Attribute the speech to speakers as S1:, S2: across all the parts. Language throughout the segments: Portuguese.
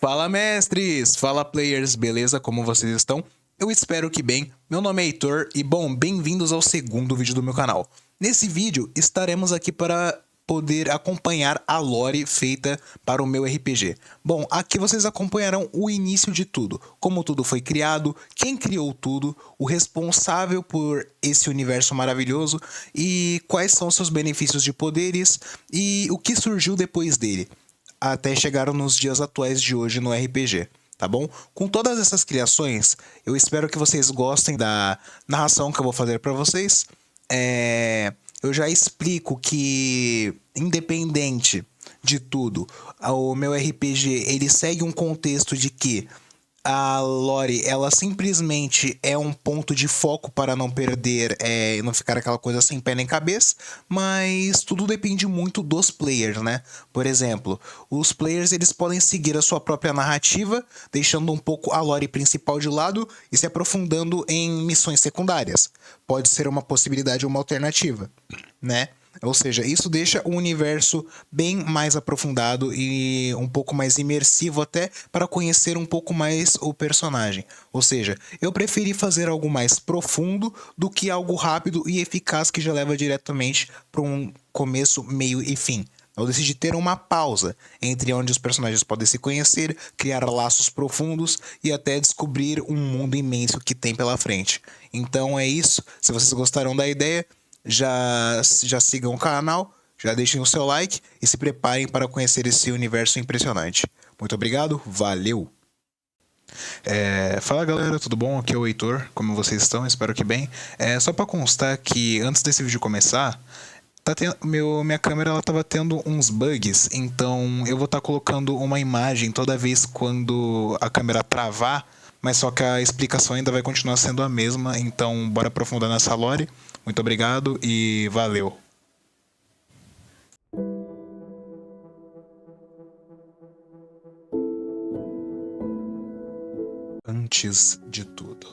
S1: Fala mestres, fala players, beleza? Como vocês estão? Eu espero que bem. Meu nome é Heitor e bom, bem-vindos ao segundo vídeo do meu canal. Nesse vídeo estaremos aqui para poder acompanhar a lore feita para o meu RPG. Bom, aqui vocês acompanharão o início de tudo, como tudo foi criado, quem criou tudo, o responsável por esse universo maravilhoso e quais são seus benefícios de poderes e o que surgiu depois dele até chegar nos dias atuais de hoje no RPG, tá bom? Com todas essas criações, eu espero que vocês gostem da narração que eu vou fazer para vocês. Eu já explico que, independente de tudo, o meu RPG ele segue um contexto de que a lore, ela simplesmente é um ponto de foco para não perder e não ficar aquela coisa sem pé nem cabeça, mas tudo depende muito dos players, né? Por exemplo, os players eles podem seguir a sua própria narrativa, deixando um pouco a lore principal de lado e se aprofundando em missões secundárias. Pode ser uma possibilidade ou uma alternativa, né? Ou seja, isso deixa o universo bem mais aprofundado e um pouco mais imersivo até para conhecer um pouco mais o personagem. Ou seja, eu preferi fazer algo mais profundo do que algo rápido e eficaz que já leva diretamente para um começo, meio e fim. Eu decidi ter uma pausa entre onde os personagens podem se conhecer, criar laços profundos e até descobrir um mundo imenso que tem pela frente. Então é isso. Se vocês gostaram da ideia, já sigam o canal, já deixem o seu like e se preparem para conhecer esse universo impressionante. Muito obrigado, valeu! Fala galera, tudo bom? Aqui é o Heitor, como vocês estão? Espero que bem. Só para constar que antes desse vídeo começar, minha câmera ela tava tendo uns bugs, então eu vou estar colocando uma imagem toda vez quando a câmera travar, mas só que a explicação ainda vai continuar sendo a mesma, então bora aprofundar nessa lore. Muito obrigado e valeu! Antes de tudo,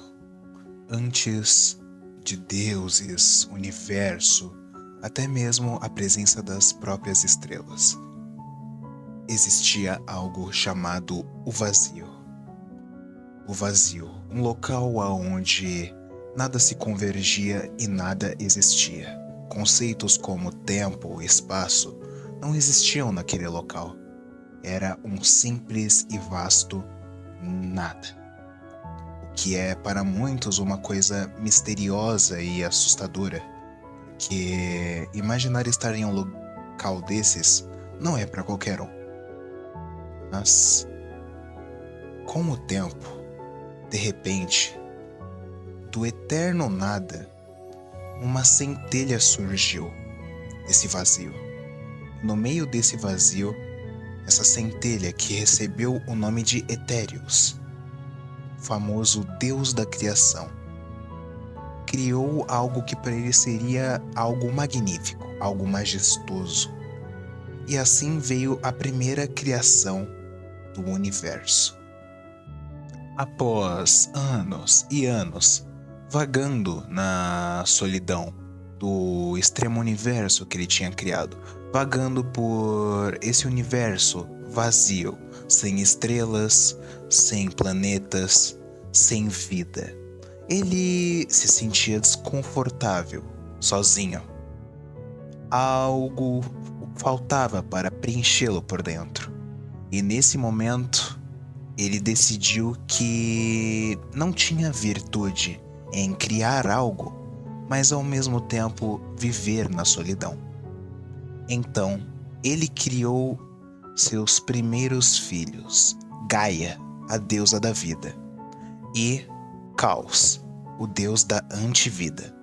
S1: antes de deuses, universo, até mesmo a presença das próprias estrelas, existia algo chamado o vazio. O vazio, um local onde nada se convergia e nada existia. Conceitos como tempo e espaço não existiam naquele local. Era um simples e vasto nada. O que é para muitos uma coisa misteriosa e assustadora, que imaginar estar em um local desses não é para qualquer um. Mas, com o tempo, de repente, do eterno nada, uma centelha surgiu desse vazio. No meio desse vazio, essa centelha que recebeu o nome de Etéreos, famoso deus da criação, criou algo que para ele seria algo magnífico, algo majestoso. E assim veio a primeira criação do universo. Após anos e anos vagando na solidão do extremo universo que ele tinha criado, vagando por esse universo vazio, sem estrelas, sem planetas, sem vida, ele se sentia desconfortável, sozinho. Algo faltava para preenchê-lo por dentro. E nesse momento, ele decidiu que não tinha virtude em criar algo, mas ao mesmo tempo viver na solidão. Então, ele criou seus primeiros filhos, Gaia, a deusa da vida, e Caos, o deus da antivida.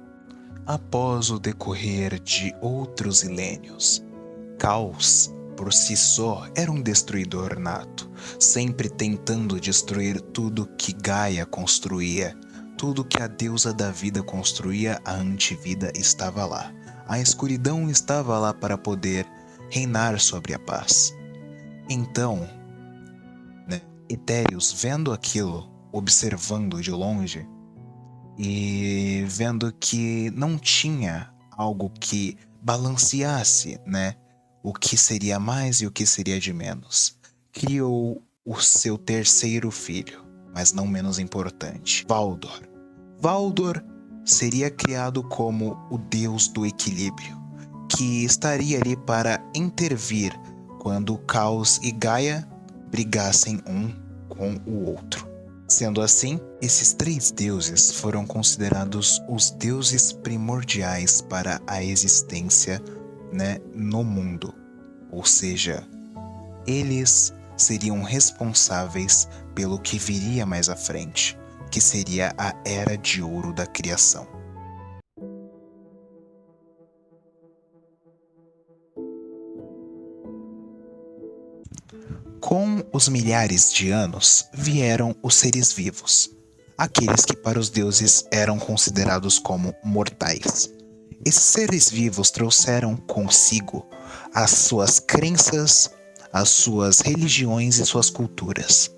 S1: Após o decorrer de outros milênios, Caos, por si só, era um destruidor nato, sempre tentando destruir tudo que Gaia construía. Tudo que a deusa da vida construía, a antivida estava lá. A escuridão estava lá para poder reinar sobre a paz. Então, Etéreos, vendo aquilo, observando de longe, e vendo que não tinha algo que balanceasse, o que seria mais e o que seria de menos, criou o seu terceiro filho, mas não menos importante, Valdor. Valdor seria criado como o deus do equilíbrio, que estaria ali para intervir quando Caos e Gaia brigassem um com o outro. Sendo assim, esses três deuses foram considerados os deuses primordiais para a existência, no mundo. Ou seja, eles seriam responsáveis pelo que viria mais à frente, que seria a Era de Ouro da Criação. Com os milhares de anos vieram os seres vivos, aqueles que para os deuses eram considerados como mortais. Esses seres vivos trouxeram consigo as suas crenças, as suas religiões e suas culturas,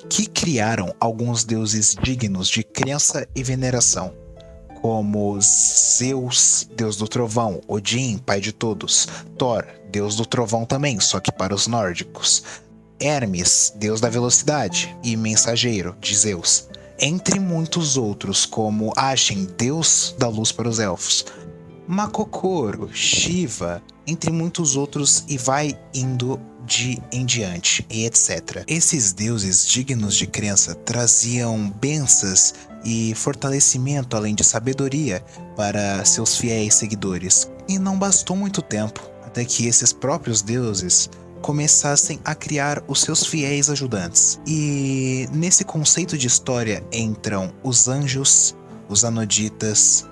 S1: que criaram alguns deuses dignos de crença e veneração, como Zeus, deus do trovão, Odin, pai de todos, Thor, deus do trovão também, só que para os nórdicos, Hermes, deus da velocidade e mensageiro de Zeus, entre muitos outros, como Ashen, deus da luz para os elfos, Makokoro, Shiva, entre muitos outros, e vai indo em diante, e etc. Esses deuses dignos de crença traziam bênçãos e fortalecimento, além de sabedoria, para seus fiéis seguidores. E não bastou muito tempo até que esses próprios deuses começassem a criar os seus fiéis ajudantes. E nesse conceito de história entram os anjos, os anoditas,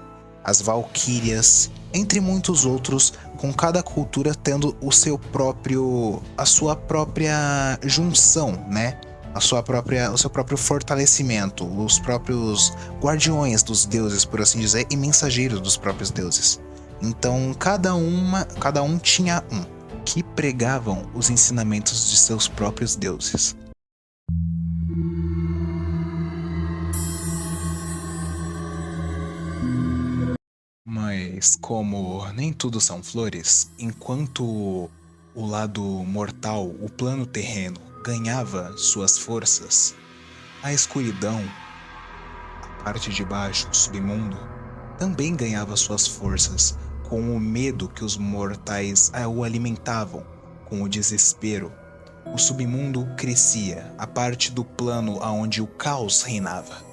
S1: as valquírias, entre muitos outros, com cada cultura tendo a sua própria junção, o seu próprio fortalecimento, os próprios guardiões dos deuses, por assim dizer, e mensageiros dos próprios deuses. Então, cada um tinha que pregavam os ensinamentos de seus próprios deuses. Mas como nem tudo são flores, enquanto o lado mortal, o plano terreno, ganhava suas forças, a escuridão, a parte de baixo, o submundo, também ganhava suas forças, com o medo que os mortais o alimentavam, com o desespero. O submundo crescia, a parte do plano aonde o caos reinava.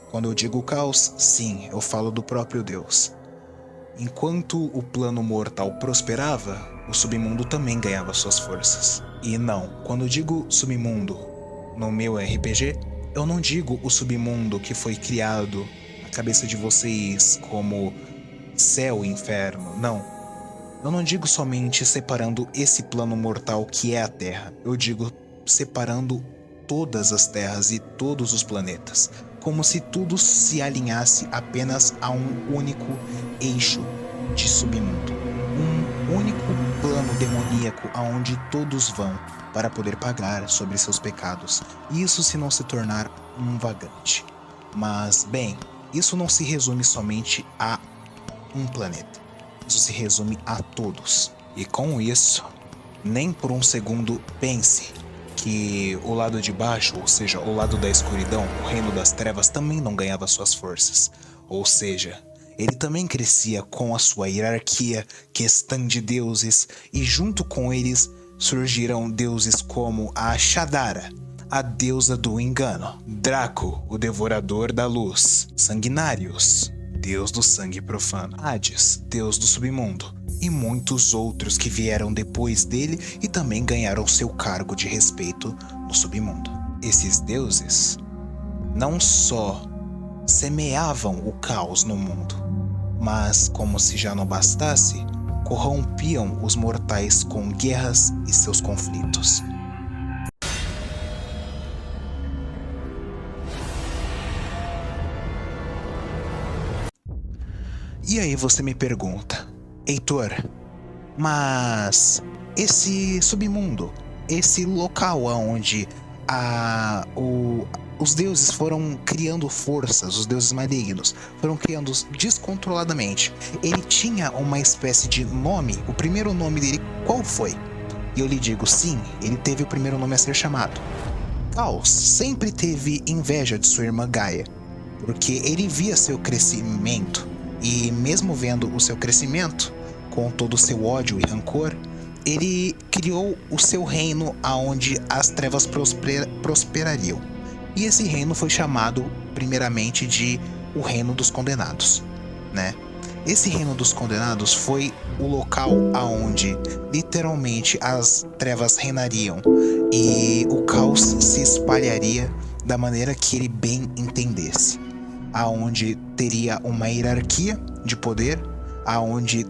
S1: Quando eu digo caos, sim, eu falo do próprio Deus. Enquanto o plano mortal prosperava, o submundo também ganhava suas forças. E não, quando eu digo submundo no meu RPG, eu não digo o submundo que foi criado na cabeça de vocês como céu e inferno, não. Eu não digo somente separando esse plano mortal que é a Terra, eu digo separando todas as terras e todos os planetas, como se tudo se alinhasse apenas a um único eixo de submundo, um único plano demoníaco aonde todos vão para poder pagar sobre seus pecados, isso se não se tornar um vagante. Mas, bem, isso não se resume somente a um planeta, isso se resume a todos. E com isso, nem por um segundo pense que o lado de baixo, ou seja, o lado da escuridão, o reino das trevas, também não ganhava suas forças. Ou seja, ele também crescia com a sua hierarquia, questão de deuses, e junto com eles surgiram deuses como a Shadara, a deusa do engano, Draco, o devorador da luz, Sanguinarius, deus do sangue profano, Hades, deus do submundo, e muitos outros que vieram depois dele e também ganharam seu cargo de respeito no submundo. Esses deuses não só semeavam o caos no mundo, mas, como se já não bastasse, corrompiam os mortais com guerras e seus conflitos. E aí você me pergunta, Heitor, mas esse submundo, esse local onde os deuses foram criando forças, os deuses malignos foram criando descontroladamente, ele tinha uma espécie de nome, o primeiro nome dele qual foi? E eu lhe digo, sim, ele teve o primeiro nome a ser chamado. Caos sempre teve inveja de sua irmã Gaia, porque ele via seu crescimento, e mesmo vendo o seu crescimento, com todo o seu ódio e rancor, ele criou o seu reino aonde as trevas prosperariam. E esse reino foi chamado primeiramente de o Reino dos Condenados, né? Esse Reino dos Condenados foi o local aonde literalmente as trevas reinariam e o caos se espalharia da maneira que ele bem entendesse, aonde teria uma hierarquia de poder, aonde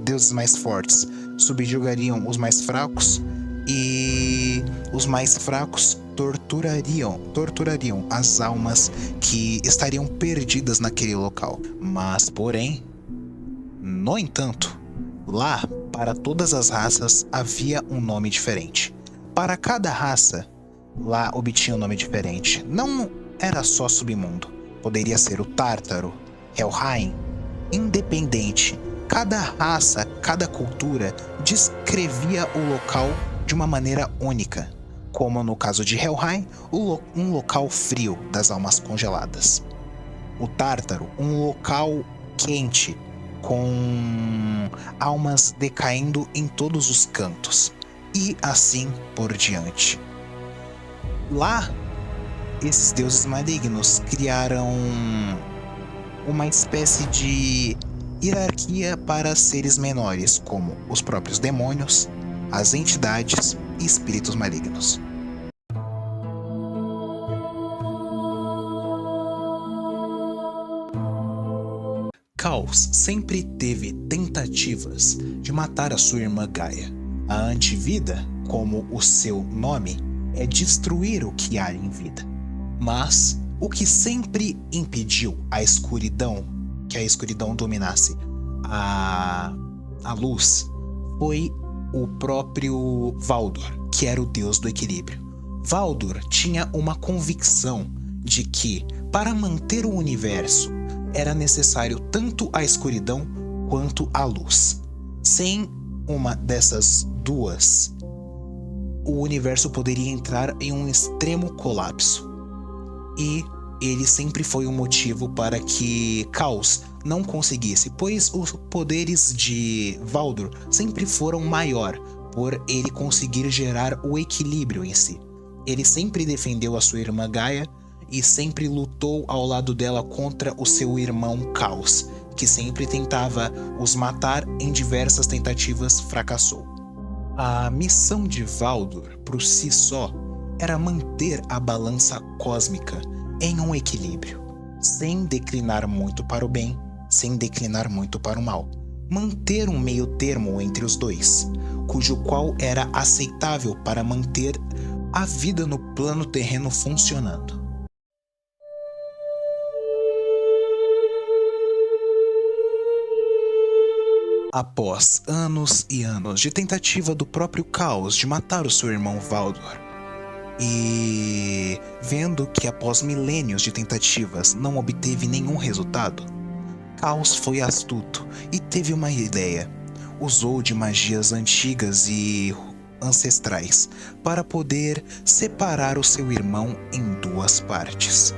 S1: deuses mais fortes subjugariam os mais fracos e os mais fracos torturariam as almas que estariam perdidas naquele local. Mas, porém, no entanto, lá, para todas as raças, havia um nome diferente. Para cada raça, lá obtinha um nome diferente. Não era só submundo. Poderia ser o Tártaro, Helheim, independente. Cada raça, cada cultura descrevia o local de uma maneira única, como no caso de Helheim, um local frio das almas congeladas. O Tártaro, um local quente, com almas decaindo em todos os cantos, e assim por diante. Lá, esses deuses malignos criaram uma espécie de hierarquia para seres menores, como os próprios demônios, as entidades e espíritos malignos. Caos sempre teve tentativas de matar a sua irmã Gaia. A antivida, como o seu nome, é destruir o que há em vida. Mas o que sempre impediu que a escuridão dominasse a luz, foi o próprio Valdor, que era o deus do equilíbrio. Valdor tinha uma convicção de que, para manter o universo, era necessário tanto a escuridão quanto a luz. Sem uma dessas duas, o universo poderia entrar em um extremo colapso. E ele sempre foi um motivo para que Caos não conseguisse, pois os poderes de Valdor sempre foram maior, por ele conseguir gerar o equilíbrio em si. Ele sempre defendeu a sua irmã Gaia e sempre lutou ao lado dela contra o seu irmão Caos, que sempre tentava os matar. Em diversas tentativas fracassou. A missão de Valdor, por si só, era manter a balança cósmica em um equilíbrio, sem declinar muito para o bem, sem declinar muito para o mal. Manter um meio termo entre os dois, cujo qual era aceitável para manter a vida no plano terreno funcionando. Após anos e anos de tentativa do próprio Caos de matar o seu irmão Valdor, e vendo que após milênios de tentativas não obteve nenhum resultado, Caos foi astuto e teve uma ideia. Usou de magias antigas e ancestrais para poder separar o seu irmão em duas partes.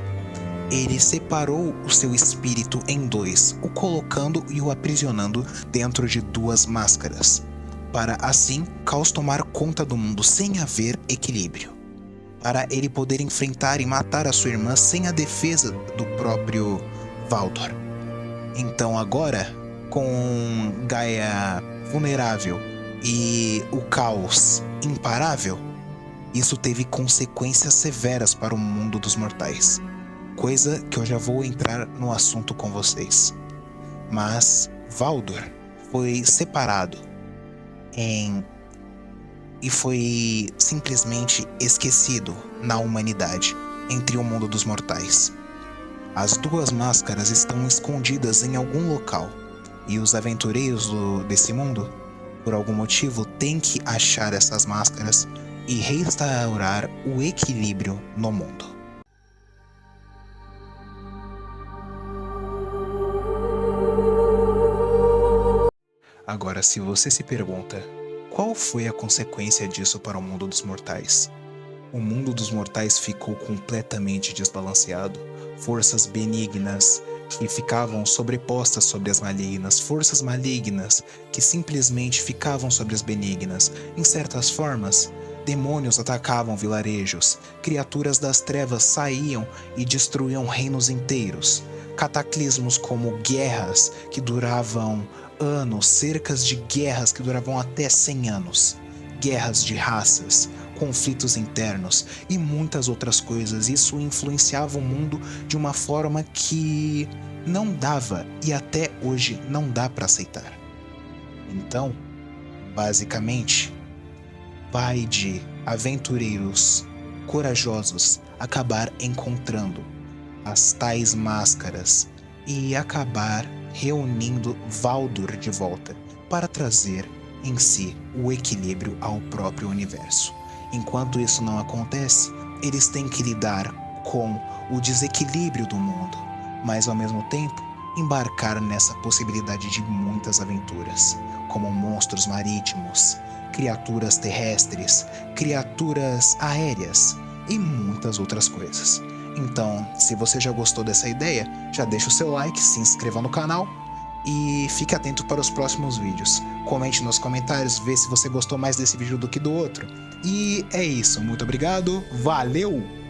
S1: Ele separou o seu espírito em dois, o colocando e o aprisionando dentro de duas máscaras, para assim Caos tomar conta do mundo sem haver equilíbrio, para ele poder enfrentar e matar a sua irmã sem a defesa do próprio Valdor. Então agora, com Gaia vulnerável e o Caos imparável, isso teve consequências severas para o mundo dos mortais. Coisa que eu já vou entrar no assunto com vocês. Mas Valdor foi separado e foi simplesmente esquecido na humanidade, entre o mundo dos mortais. As duas máscaras estão escondidas em algum local, e os aventureiros desse mundo, por algum motivo, têm que achar essas máscaras e restaurar o equilíbrio no mundo. Agora, se você se pergunta, Qual foi a consequência disso para o mundo dos mortais? O mundo dos mortais ficou completamente desbalanceado. Forças benignas que ficavam sobrepostas sobre as malignas, forças malignas que simplesmente ficavam sobre as benignas. Em certas formas, demônios atacavam vilarejos, criaturas das trevas saíam e destruíam reinos inteiros. Cataclismos como guerras que duravam anos, cercas de guerras que duravam até 100 anos, guerras de raças, conflitos internos e muitas outras coisas. Isso influenciava o mundo de uma forma que não dava e até hoje não dá para aceitar. Então, basicamente, vai de aventureiros corajosos acabar encontrando as tais máscaras e acabar reunindo Valdur de volta para trazer em si o equilíbrio ao próprio universo. Enquanto isso não acontece, eles têm que lidar com o desequilíbrio do mundo, mas ao mesmo tempo embarcar nessa possibilidade de muitas aventuras, como monstros marítimos, criaturas terrestres, criaturas aéreas e muitas outras coisas. Então, se você já gostou dessa ideia, já deixa o seu like, se inscreva no canal e fique atento para os próximos vídeos. Comente nos comentários, vê se você gostou mais desse vídeo do que do outro. E é isso, muito obrigado, valeu!